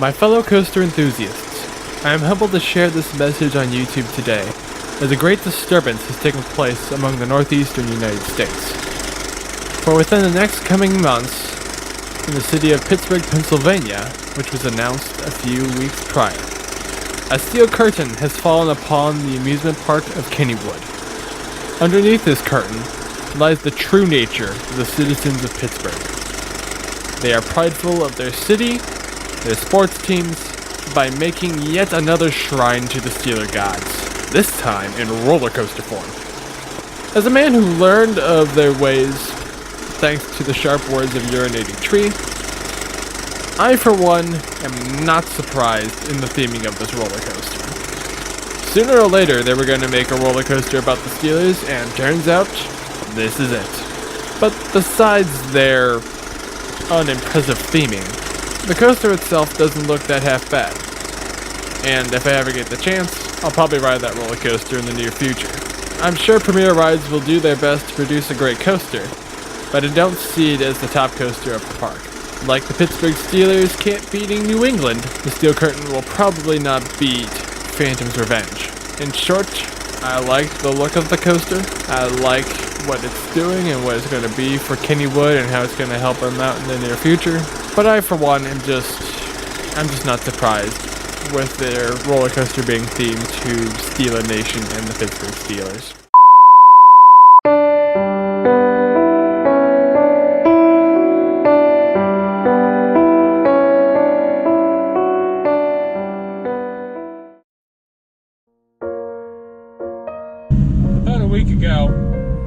My fellow coaster enthusiasts, I am humbled to share this message on YouTube today, as a great disturbance has taken place among the northeastern United States. For within the next coming months, in the city of Pittsburgh, Pennsylvania, which was announced a few weeks prior, a steel curtain has fallen upon the amusement park of Kennywood. Underneath this curtain lies the true nature of the citizens of Pittsburgh. They are prideful of their city, their sports teams, by making yet another shrine to the Steeler gods, this time in roller coaster form. As a man who learned of their ways thanks to the sharp words of Urinating Tree, I for one am not surprised in the theming of this roller coaster. Sooner or later they were going to make a roller coaster about the Steelers, and turns out this is it. But besides their unimpressive theming, the coaster itself doesn't look that half bad. And if I ever get the chance, I'll probably ride that roller coaster in the near future. I'm sure Premier Rides will do their best to produce a great coaster, but I don't see it as the top coaster of the park. Like the Pittsburgh Steelers can't beating New England, the steel curtain will probably not beat Phantom's Revenge. In short, I like the look of the coaster. I like what it's doing and what it's going to be for Kennywood and how it's going to help them out in the near future. But I, for one, I'm just not surprised with their roller coaster being themed to Steeler Nation and the Pittsburgh Steelers. About a week ago,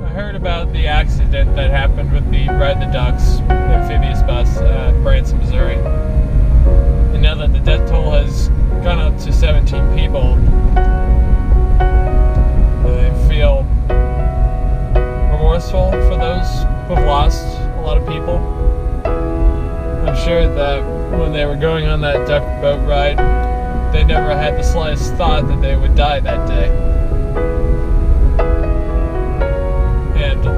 I heard about the accident that happened with the Ride the Ducks amphibious bus at Branson, Missouri. And now that the death toll has gone up to 17 people, I feel remorseful for those who have lost a lot of people. I'm sure that when they were going on that duck boat ride, they never had the slightest thought that they would die that day. And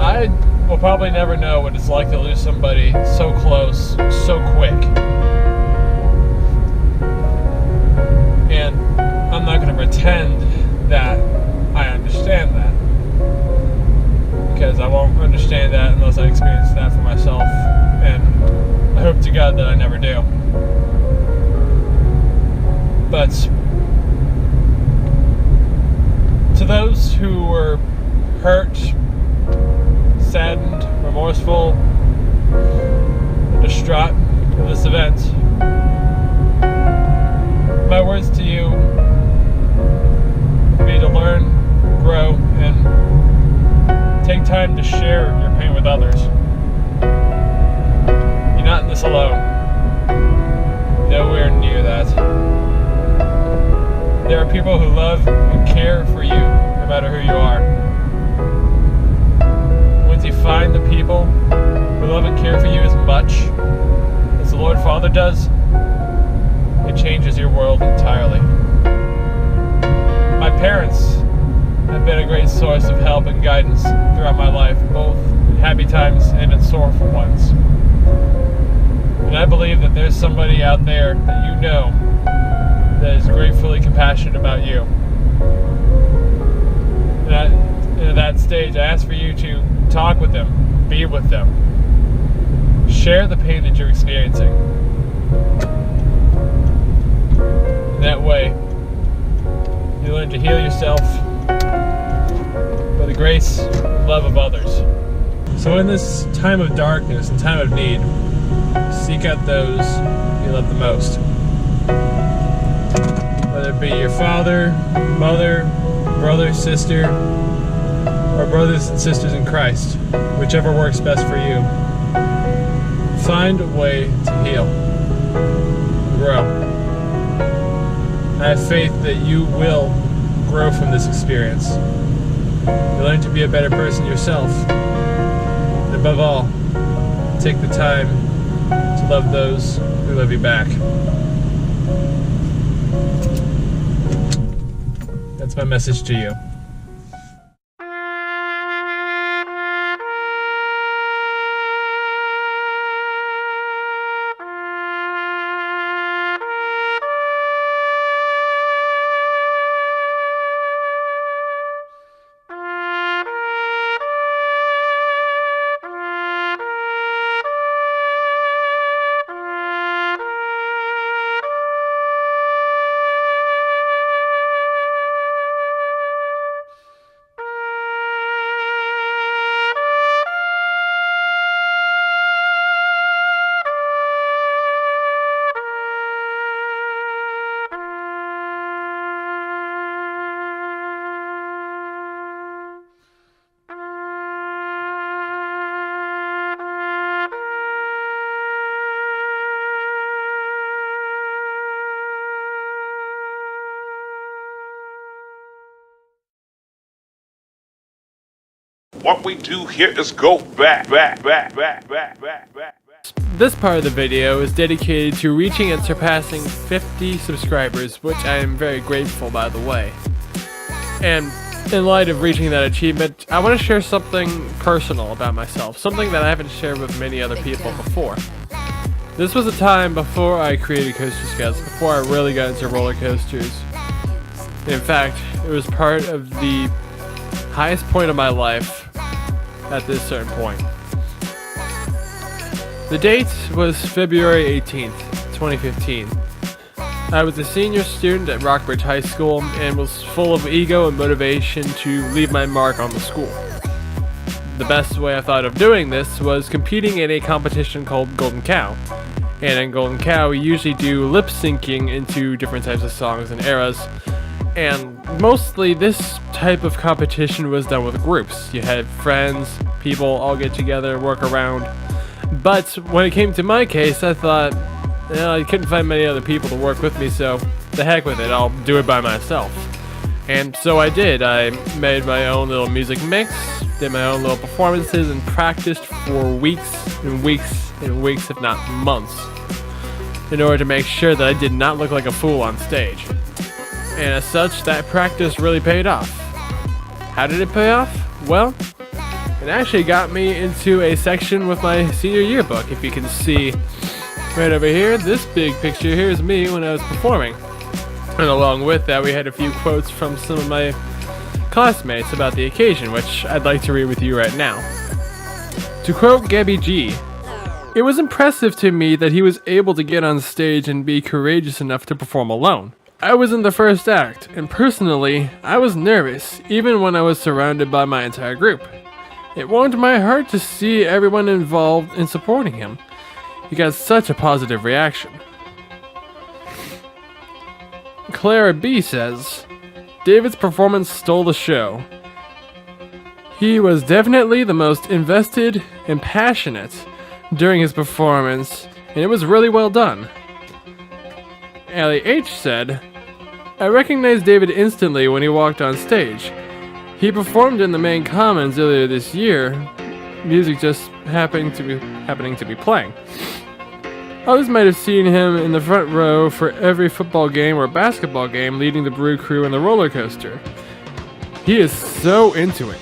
I will probably never know what it's like to lose somebody so close, so quick. And I'm not going to pretend that I understand that, because I won't understand that unless I experience that for myself, and I hope to God that I never do. But to those who were hurt, saddened, remorseful, distraught in this event, my words to you would be to learn, grow, and take time to share your pain with others. You're not in this alone. Nowhere near that. There are people who love and care for you, no matter who you are. Once you find the people who love and care for you as much as the Lord Father does, it changes your world entirely. My parents have been a great source of help and guidance throughout my life, both in happy times and in sorrowful ones. And I believe that there's somebody out there that you know that is gratefully compassionate about you. And at that stage, I ask for you to talk with them, be with them, share the pain that you're experiencing. In that way, you learn to heal yourself by the grace and love of others. So in this time of darkness and time of need, seek out those you love the most. Whether it be your father, mother, brother, sister, or brothers and sisters in Christ, whichever works best for you. Find a way to heal, grow. I have faith that you will grow from this experience. You'll learn to be a better person yourself. And above all, take the time to love those who love you back. That's my message to you. What we do here is go back. This part of the video is dedicated to reaching and surpassing 50 subscribers, which I am very grateful, by the way. And in light of reaching that achievement, I want to share something personal about myself, something that I haven't shared with many other people before. This was a time before I created Coaster Scouts, before I really got into roller coasters. In fact, it was part of the highest point of my life at this certain point. The date was February 18th, 2015. I was a senior student at Rockbridge High School and was full of ego and motivation to leave my mark on the school. The best way I thought of doing this was competing in a competition called Golden Cow. And in Golden Cow, we usually do lip syncing into different types of songs and eras. And mostly this type of competition was done with groups. You had friends, people all get together, work around. But when it came to my case, I thought, I couldn't find many other people to work with me, so the heck with it, I'll do it by myself. And so I did. I made my own little music mix, did my own little performances, and practiced for weeks and weeks and weeks, if not months, in order to make sure that I did not look like a fool on stage. And as such, that practice really paid off. How did it pay off? Well, it actually got me into a section with my senior yearbook. If you can see right over here, this big picture here is me when I was performing. And along with that, we had a few quotes from some of my classmates about the occasion, which I'd like to read with you right now. To quote Gabby G, "It was impressive to me that he was able to get on stage and be courageous enough to perform alone. I was in the first act, and personally, I was nervous, even when I was surrounded by my entire group. It warmed my heart to see everyone involved in supporting him. He got such a positive reaction." Clara B says, "David's performance stole the show. He was definitely the most invested and passionate during his performance, and it was really well done." Allie H said, "I recognized David instantly when he walked on stage. He performed in the main commons earlier this year. Music just happening to be playing. Others might have seen him in the front row for every football game or basketball game, leading the Brew Crew in the roller coaster. He is so into it.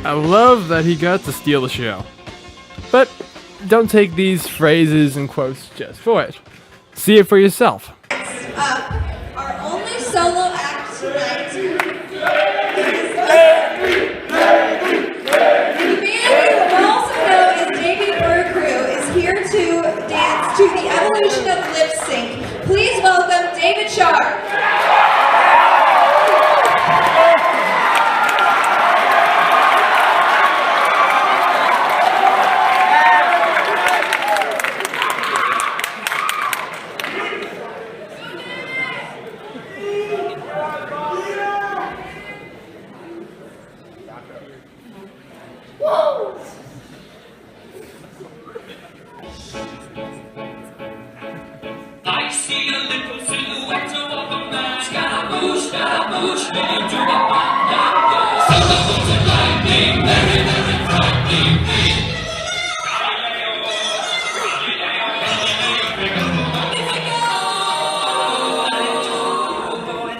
I love that he got to steal the show." But don't take these phrases and quotes just for it. See it for yourself. Our only solo act tonight. To the evolution of lip sync, please welcome David Sharp. I see a little silhouette of a man. Scaramouche, will you do a bop, thunderbolts and lightning, very, very frightening me. Galileo,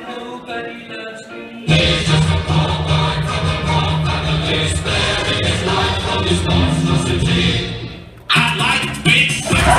nobody loves me. He's just a poor boy from a poor family, sparing his life from his monstrosity. I like big things.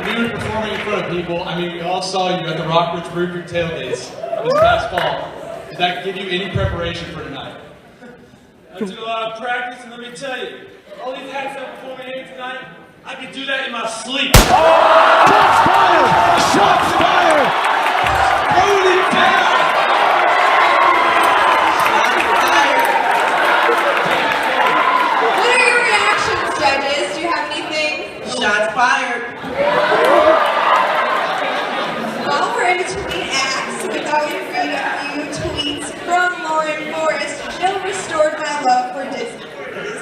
when you were performing in front of people, I mean, we all saw you at the Rockbridge Rupert tailgates this past fall. Did that give you any preparation for tonight? I took a lot of practice, and let me tell you, all these hats I'm performing here tonight, I can do that in my sleep. Shots fired! Shots fired! Rolling down! What are your reactions, judges? Do you have anything? Shots fired. While we're in between acts, we thought we'd read a few tweets from Lauren Forrest. Jill restored my love for Disney movies.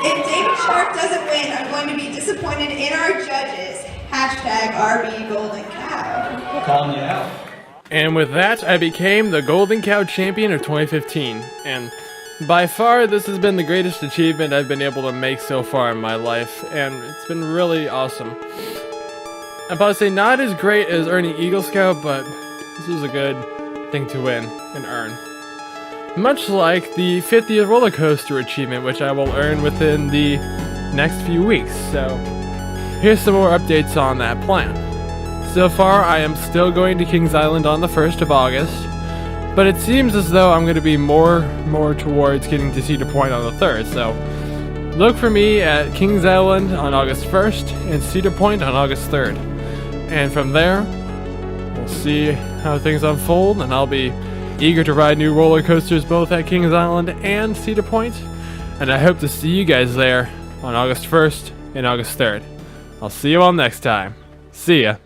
If David Sharp doesn't win, I'm going to be disappointed in our judges. Hashtag RB Golden Cow. Calling you out. And with that, I became the Golden Cow Champion of 2015. And by far, this has been the greatest achievement I've been able to make so far in my life, and it's been really awesome. I'm about to say not as great as earning Eagle Scout, but this was a good thing to win and earn. Much like the 50th roller coaster achievement, which I will earn within the next few weeks. So here's some more updates on that plan. So far, I am still going to Kings Island on the 1st of August, but it seems as though I'm going to be more towards getting to Cedar Point on the 3rd. So look for me at Kings Island on August 1st and Cedar Point on August 3rd. And from there, we'll see how things unfold, and I'll be eager to ride new roller coasters both at Kings Island and Cedar Point, and I hope to see you guys there on August 1st and August 3rd. I'll see you all next time. See ya.